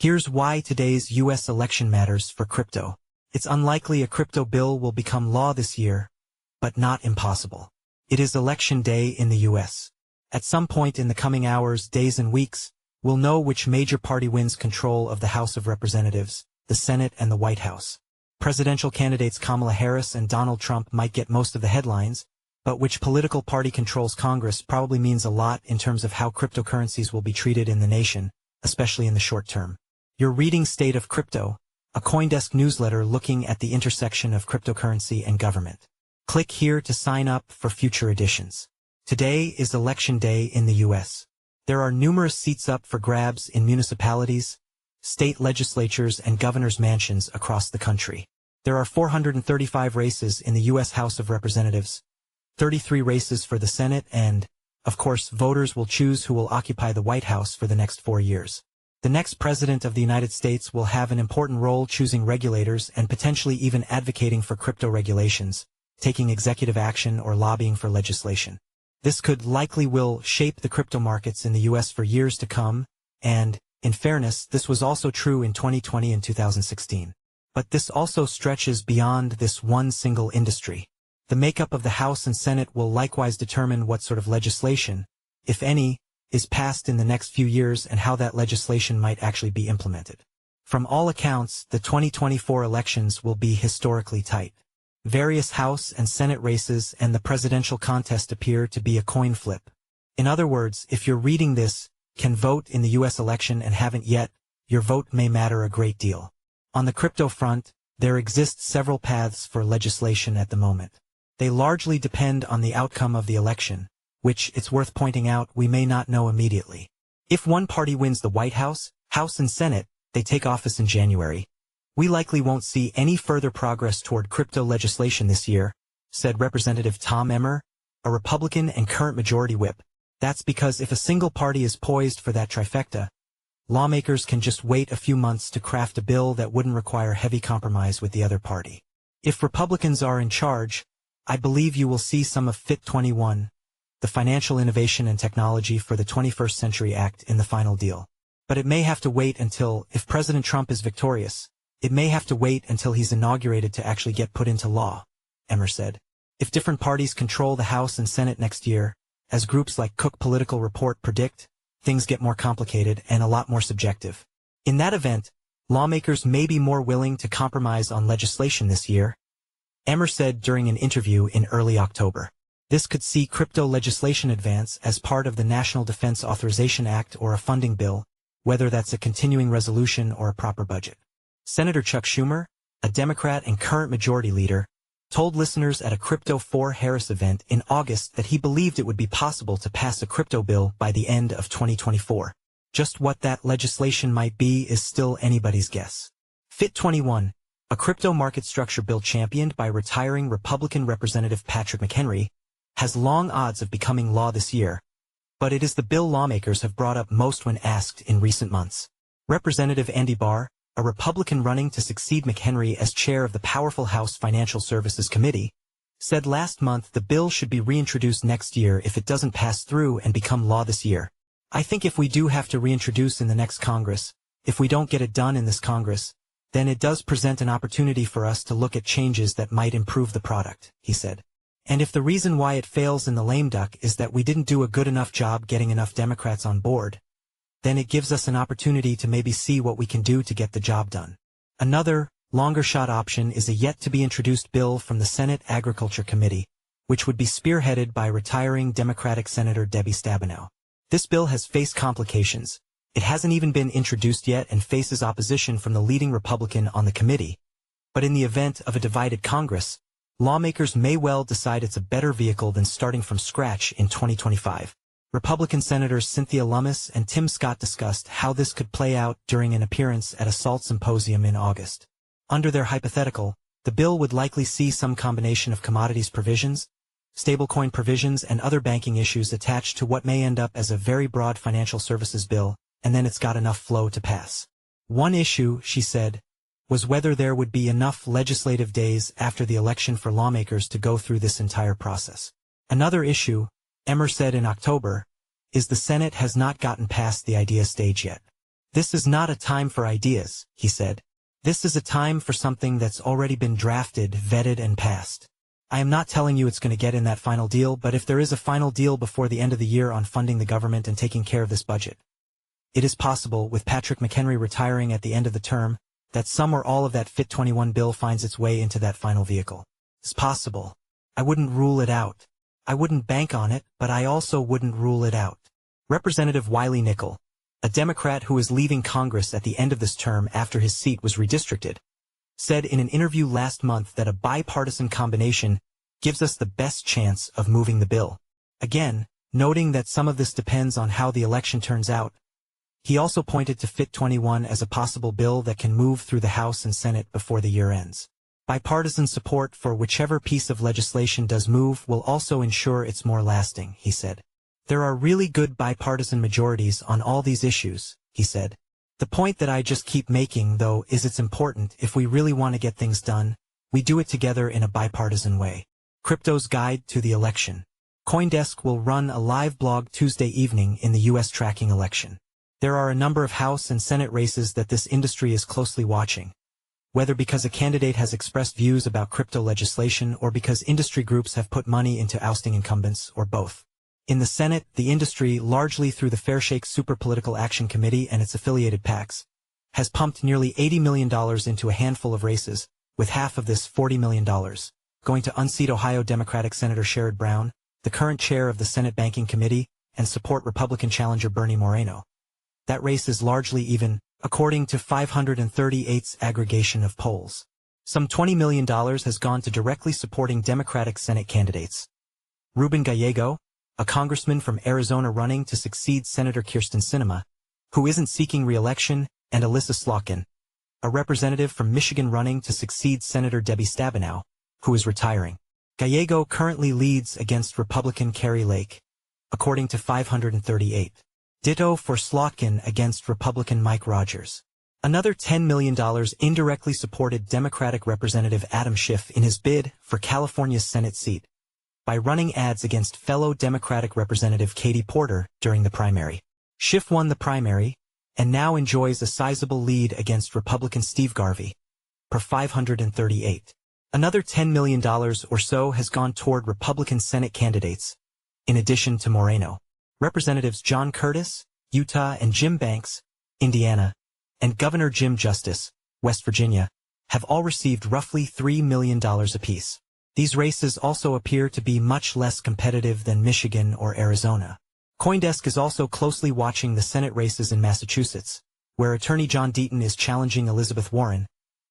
Here's why today's U.S. election matters for crypto. It's unlikely a crypto bill will become law this year, but not impossible. It is election day in the U.S. At some point in the coming hours, days and weeks, we'll know which major party wins control of the House of Representatives, the Senate and the White House. Presidential candidates Kamala Harris and Donald Trump might get most of the headlines, but which political party controls Congress probably means a lot in terms of how cryptocurrencies will be treated in the nation, especially in the short term. You're reading State of Crypto, a CoinDesk newsletter looking at the intersection of cryptocurrency and government. Click here to sign up for future editions. Today is election day in the U.S. There are numerous seats up for grabs in municipalities, state legislatures and governors' mansions across the country. There are 435 races in the U.S. House of Representatives, 33 races for the Senate, and, of course, voters will choose who will occupy the White House for the next 4 years. The next president of the United States will have an important role choosing regulators and potentially even advocating for crypto regulations, taking executive action or lobbying for legislation. This could likely will shape the crypto markets in the U.S. for years to come, and, in fairness, this was also true in 2020 and 2016. But this also stretches beyond this one single industry. The makeup of the House and Senate will likewise determine what sort of legislation, if any, is passed in the next few years and how that legislation might actually be implemented. From all accounts, the 2024 elections will be historically tight. Various House and Senate races and the presidential contest appear to be a coin flip. In other words, if you're reading this, can vote in the U.S. election and haven't yet, your vote may matter a great deal. On the crypto front, there exist several paths for legislation at the moment. They largely depend on the outcome of the election, which, it's worth pointing out, we may not know immediately. If one party wins the White House, House and Senate, they take office in January. We likely won't see any further progress toward crypto legislation this year, said Representative Tom Emmer, a Republican and current majority whip. That's because if a single party is poised for that trifecta, lawmakers can just wait a few months to craft a bill that wouldn't require heavy compromise with the other party. If Republicans are in charge, I believe you will see some of FIT 21, the Financial Innovation and Technology for the 21st Century Act, in the final deal. But it may have to wait until, if President Trump is victorious, it may have to wait until he's inaugurated to actually get put into law, Emmer said. If different parties control the House and Senate next year, as groups like Cook Political Report predict, things get more complicated and a lot more subjective. In that event, lawmakers may be more willing to compromise on legislation this year, Emmer said during an interview in early October. This could see crypto legislation advance as part of the National Defense Authorization Act or a funding bill, whether that's a continuing resolution or a proper budget. Senator Chuck Schumer, a Democrat and current majority leader, told listeners at a Crypto for Harris event in August that he believed it would be possible to pass a crypto bill by the end of 2024. Just what that legislation might be is still anybody's guess. FIT 21, a crypto market structure bill championed by retiring Republican Representative Patrick McHenry, has long odds of becoming law this year, but it is the bill lawmakers have brought up most when asked in recent months. Representative Andy Barr, a Republican running to succeed McHenry as chair of the powerful House Financial Services Committee, said last month the bill should be reintroduced next year if it doesn't pass through and become law this year. I think if we do have to reintroduce in the next Congress, if we don't get it done in this Congress, then it does present an opportunity for us to look at changes that might improve the product, he said. And if the reason why it fails in the lame duck is that we didn't do a good enough job getting enough Democrats on board, then it gives us an opportunity to maybe see what we can do to get the job done. Another, longer shot option is a yet-to-be-introduced bill from the Senate Agriculture Committee, which would be spearheaded by retiring Democratic Senator Debbie Stabenow. This bill has faced complications. It hasn't even been introduced yet and faces opposition from the leading Republican on the committee. But in the event of a divided Congress, lawmakers may well decide it's a better vehicle than starting from scratch in 2025. Republican Senators Cynthia Lummis and Tim Scott discussed how this could play out during an appearance at a SALT symposium in August. Under their hypothetical, the bill would likely see some combination of commodities provisions, stablecoin provisions and other banking issues attached to what may end up as a very broad financial services bill, and then it's got enough flow to pass. One issue, she said, was whether there would be enough legislative days after the election for lawmakers to go through this entire process. Another issue, Emmer said in October, is the Senate has not gotten past the idea stage yet. This is not a time for ideas, he said. This is a time for something that's already been drafted, vetted, and passed. I am not telling you it's going to get in that final deal, but if there is a final deal before the end of the year on funding the government and taking care of this budget, it is possible, with Patrick McHenry retiring at the end of the term, that some or all of that Fit 21 bill finds its way into that final vehicle. It's possible. I wouldn't rule it out. I wouldn't bank on it, but I also wouldn't rule it out. Representative Wiley Nickel, a Democrat who is leaving Congress at the end of this term after his seat was redistricted, said in an interview last month that a bipartisan combination gives us the best chance of moving the bill. Again, noting that some of this depends on how the election turns out, he also pointed to Fit 21 as a possible bill that can move through the House and Senate before the year ends. Bipartisan support for whichever piece of legislation does move will also ensure it's more lasting, he said. There are really good bipartisan majorities on all these issues, he said. The point that I just keep making, though, is it's important, if we really want to get things done, we do it together in a bipartisan way. Crypto's Guide to the Election. CoinDesk will run a live blog Tuesday evening in the U.S. tracking election. There are a number of House and Senate races that this industry is closely watching, whether because a candidate has expressed views about crypto legislation or because industry groups have put money into ousting incumbents, or both. In the Senate, the industry, largely through the Fairshake Super Political Action Committee and its affiliated PACs, has pumped nearly $80 million into a handful of races, with half of this $40 million going to unseat Ohio Democratic Senator Sherrod Brown, the current chair of the Senate Banking Committee, and support Republican challenger Bernie Moreno. That race is largely even, according to 538's aggregation of polls. Some $20 million has gone to directly supporting Democratic Senate candidates. Ruben Gallego, a congressman from Arizona running to succeed Senator Kyrsten Sinema, who isn't seeking re-election, and Alyssa Slotkin, a representative from Michigan running to succeed Senator Debbie Stabenow, who is retiring. Gallego currently leads against Republican Kari Lake, according to 538. Ditto for Slotkin against Republican Mike Rogers. Another $10 million indirectly supported Democratic Representative Adam Schiff in his bid for California's Senate seat by running ads against fellow Democratic Representative Katie Porter during the primary. Schiff won the primary and now enjoys a sizable lead against Republican Steve Garvey, per 538. Another $10 million or so has gone toward Republican Senate candidates, in addition to Moreno. Representatives John Curtis, Utah, and Jim Banks, Indiana, and Governor Jim Justice, West Virginia, have all received roughly $3 million apiece. These races also appear to be much less competitive than Michigan or Arizona. CoinDesk is also closely watching the Senate races in Massachusetts, where Attorney John Deaton is challenging Elizabeth Warren,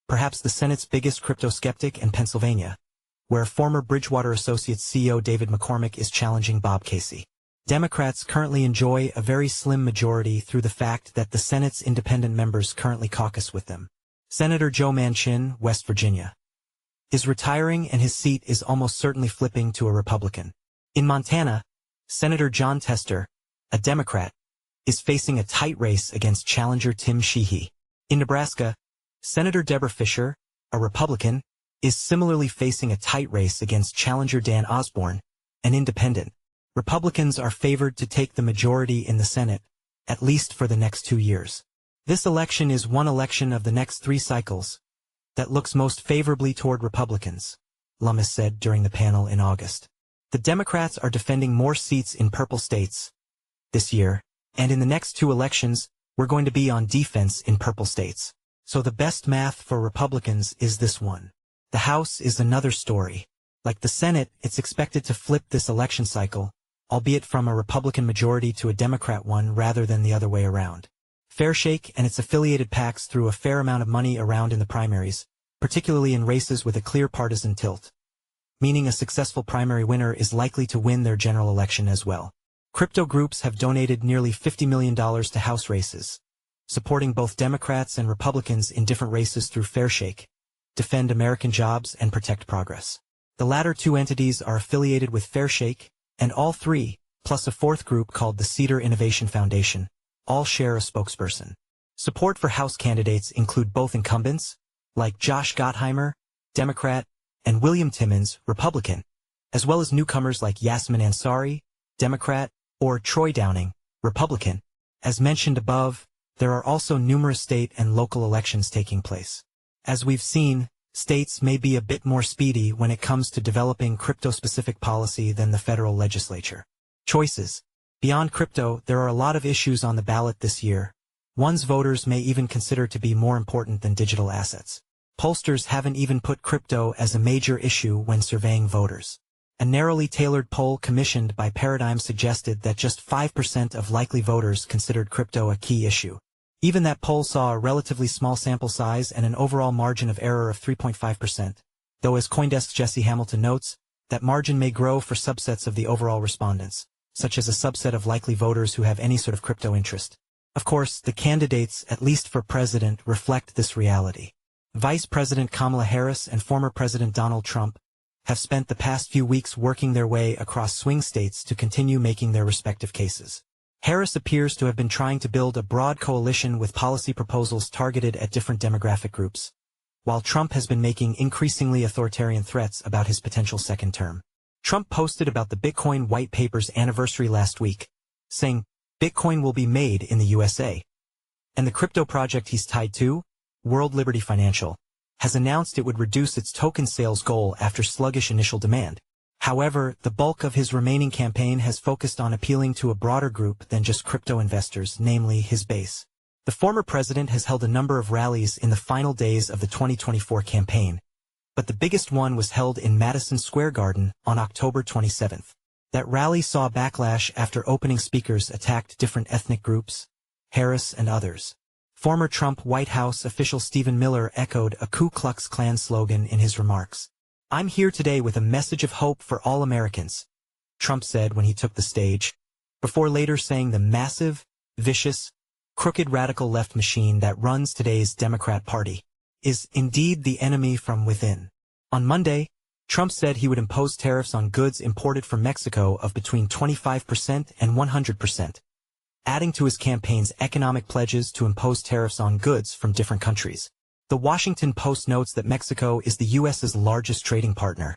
perhaps the Senate's biggest crypto skeptic, and Pennsylvania, where former Bridgewater Associates CEO David McCormick is challenging Bob Casey. Democrats currently enjoy a very slim majority through the fact that the Senate's independent members currently caucus with them. Senator Joe Manchin, West Virginia, is retiring and his seat is almost certainly flipping to a Republican. In Montana, Senator John Tester, a Democrat, is facing a tight race against challenger Tim Sheehy. In Nebraska, Senator Deborah Fisher, a Republican, is similarly facing a tight race against challenger Dan Osborne, an independent. Republicans are favored to take the majority in the Senate, at least for the next 2 years. This election is one election of the next 3 cycles that looks most favorably toward Republicans, Lummis said during the panel in August. The Democrats are defending more seats in purple states this year, and in the next 2 elections, we're going to be on defense in purple states. So the best math for Republicans is this one. The House is another story. Like the Senate, it's expected to flip this election cycle, albeit from a Republican majority to a Democrat one rather than the other way around. Fairshake and its affiliated PACs threw a fair amount of money around in the primaries, particularly in races with a clear partisan tilt, meaning a successful primary winner is likely to win their general election as well. Crypto groups have donated nearly $50 million to House races, supporting both Democrats and Republicans in different races through Fairshake, Defend American Jobs, and Protect Progress. The latter 2 entities are affiliated with Fairshake, and all 3, plus a 4th group called the Cedar Innovation Foundation, all share a spokesperson. Support for House candidates include both incumbents, like Josh Gottheimer, Democrat, and William Timmons, Republican, as well as newcomers like Yasmin Ansari, Democrat, or Troy Downing, Republican. As mentioned above, there are also numerous state and local elections taking place. As we've seen, states may be a bit more speedy when it comes to developing crypto-specific policy than the federal legislature. Choices. Beyond crypto, there are a lot of issues on the ballot this year. Ones voters may even consider to be more important than digital assets. Pollsters haven't even put crypto as a major issue when surveying voters. A narrowly tailored poll commissioned by Paradigm suggested that just 5% of likely voters considered crypto a key issue. Even that poll saw a relatively small sample size and an overall margin of error of 3.5%. Though as CoinDesk's Jesse Hamilton notes, that margin may grow for subsets of the overall respondents, such as a subset of likely voters who have any sort of crypto interest. Of course, the candidates, at least for president, reflect this reality. Vice President Kamala Harris and former President Donald Trump have spent the past few weeks working their way across swing states to continue making their respective cases. Harris appears to have been trying to build a broad coalition with policy proposals targeted at different demographic groups, while Trump has been making increasingly authoritarian threats about his potential second term. Trump posted about the Bitcoin white paper's anniversary last week, saying, "Bitcoin will be made in the USA." And the crypto project he's tied to, World Liberty Financial, has announced it would reduce its token sales goal after sluggish initial demand. However, the bulk of his remaining campaign has focused on appealing to a broader group than just crypto investors, namely his base. The former president has held a number of rallies in the final days of the 2024 campaign, but the biggest one was held in Madison Square Garden on October 27th. That rally saw backlash after opening speakers attacked different ethnic groups, Harris and others. Former Trump White House official Stephen Miller echoed a Ku Klux Klan slogan in his remarks. "I'm here today with a message of hope for all Americans," Trump said when he took the stage, before later saying the massive, vicious, crooked radical left machine that runs today's Democrat Party is indeed the enemy from within. On Monday, Trump said he would impose tariffs on goods imported from Mexico of between 25% and 100%. Adding to his campaign's economic pledges to impose tariffs on goods from different countries. The Washington Post notes that Mexico is the U.S.'s largest trading partner.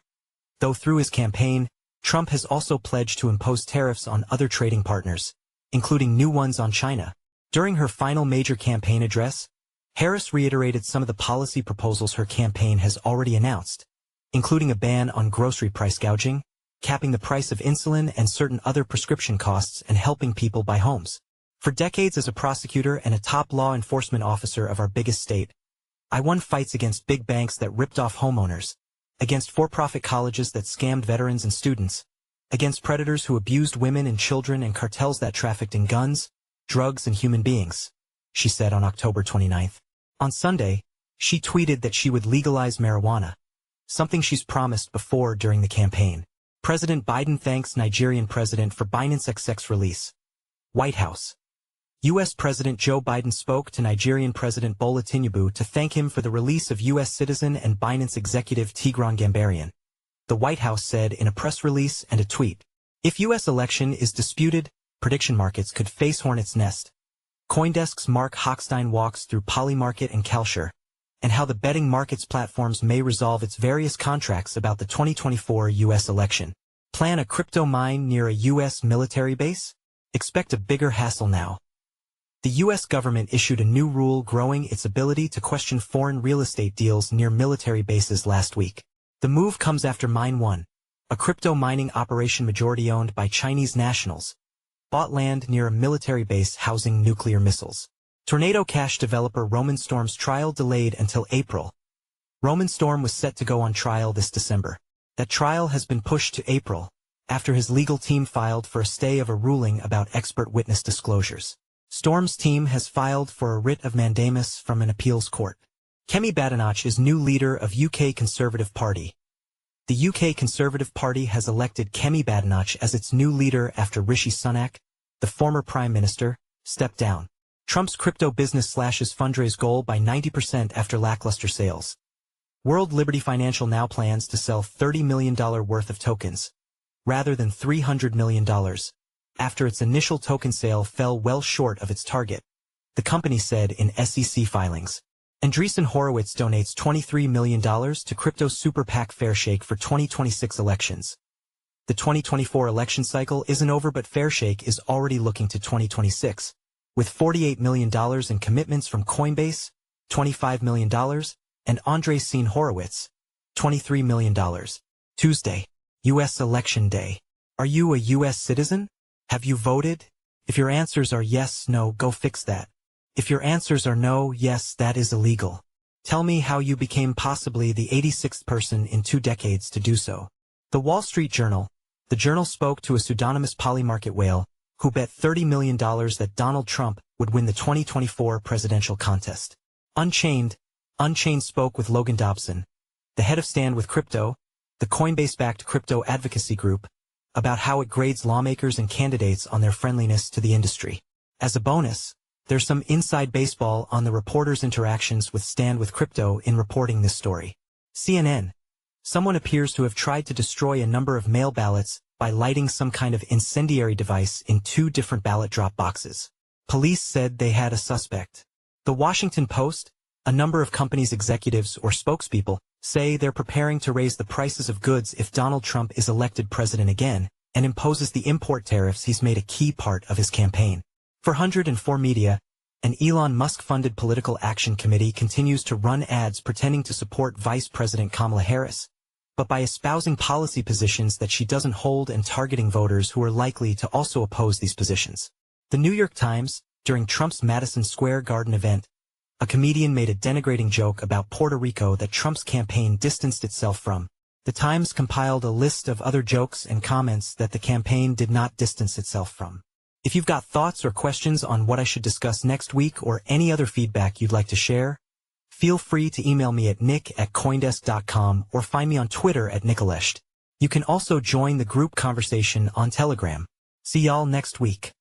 Though through his campaign, Trump has also pledged to impose tariffs on other trading partners, including new ones on China. During her final major campaign address, Harris reiterated some of the policy proposals her campaign has already announced, including a ban on grocery price gouging, capping the price of insulin and certain other prescription costs, and helping people buy homes. For decades as a prosecutor and a top law enforcement officer of our biggest state, I won fights against big banks that ripped off homeowners, against for-profit colleges that scammed veterans and students, against predators who abused women and children and cartels that trafficked in guns, drugs, and human beings, she said on October 29th. On Sunday, she tweeted that she would legalize marijuana, something she's promised before during the campaign. President Biden thanks Nigerian president for Binance XX release. White House. U.S. President Joe Biden spoke to Nigerian President Bola Tinubu to thank him for the release of U.S. citizen and Binance executive Tigran Gambaryan. The White House said in a press release and a tweet, "If U.S. election is disputed, prediction markets could face hornet's nest." CoinDesk's Mark Hochstein walks through Polymarket and Kalshare, and how the betting markets platforms may resolve its various contracts about the 2024 U.S. election. Plan a crypto mine near a U.S. military base? Expect a bigger hassle now. The U.S. government issued a new rule growing its ability to question foreign real estate deals near military bases last week. The move comes after Mine 1, a crypto mining operation majority-owned by Chinese nationals, bought land near a military base housing nuclear missiles. Tornado Cash developer Roman Storm's trial delayed until April. Roman Storm was set to go on trial this December. That trial has been pushed to April, after his legal team filed for a stay of a ruling about expert witness disclosures. Storm's team has filed for a writ of mandamus from an appeals court. Kemi Badenoch is new leader of UK Conservative Party. The UK Conservative Party has elected Kemi Badenoch as its new leader after Rishi Sunak, the former Prime Minister, stepped down. Trump's crypto business slashes fundraise goal by 90% after lackluster sales. World Liberty Financial now plans to sell $30 million worth of tokens, rather than $300 million, after its initial token sale fell well short of its target, the company said in SEC filings. Andreessen Horowitz donates $23 million to crypto super PAC Fairshake for 2026 elections. The 2024 election cycle isn't over, but Fairshake is already looking to 2026. with $48 million in commitments from Coinbase, $25 million, and Andreessen Horowitz, $23 million. Tuesday, U.S. Election Day. Are you a U.S. citizen? Have you voted? If your answers are yes, no, go fix that. If your answers are no, yes, that is illegal. Tell me how you became possibly the 86th person in 2 decades to do so. The Wall Street Journal. The journal spoke to a pseudonymous polymarket whale who bet $30 million that Donald Trump would win the 2024 presidential contest. Unchained spoke with Logan Dobson, the head of Stand with Crypto, the Coinbase-backed crypto advocacy group, about how it grades lawmakers and candidates on their friendliness to the industry. As a bonus, there's some inside baseball on the reporter's interactions with Stand with Crypto in reporting this story. CNN. Someone appears to have tried to destroy a number of mail ballots by lighting some kind of incendiary device in 2 different ballot drop boxes. Police said they had a suspect. The Washington Post. A number of companies' executives or spokespeople say they're preparing to raise the prices of goods if Donald Trump is elected president again and imposes the import tariffs he's made a key part of his campaign. 404 Media. An Elon Musk-funded political action committee continues to run ads pretending to support Vice President Kamala Harris, but by espousing policy positions that she doesn't hold and targeting voters who are likely to also oppose these positions. The New York Times. During Trump's Madison Square Garden event, a comedian made a denigrating joke about Puerto Rico that Trump's campaign distanced itself from. The Times compiled a list of other jokes and comments that the campaign did not distance itself from. If you've got thoughts or questions on what I should discuss next week or any other feedback you'd like to share, feel free to email me at nick@coindesk.com or find me on Twitter at @Nicolesht. You can also join the group conversation on Telegram. See y'all next week.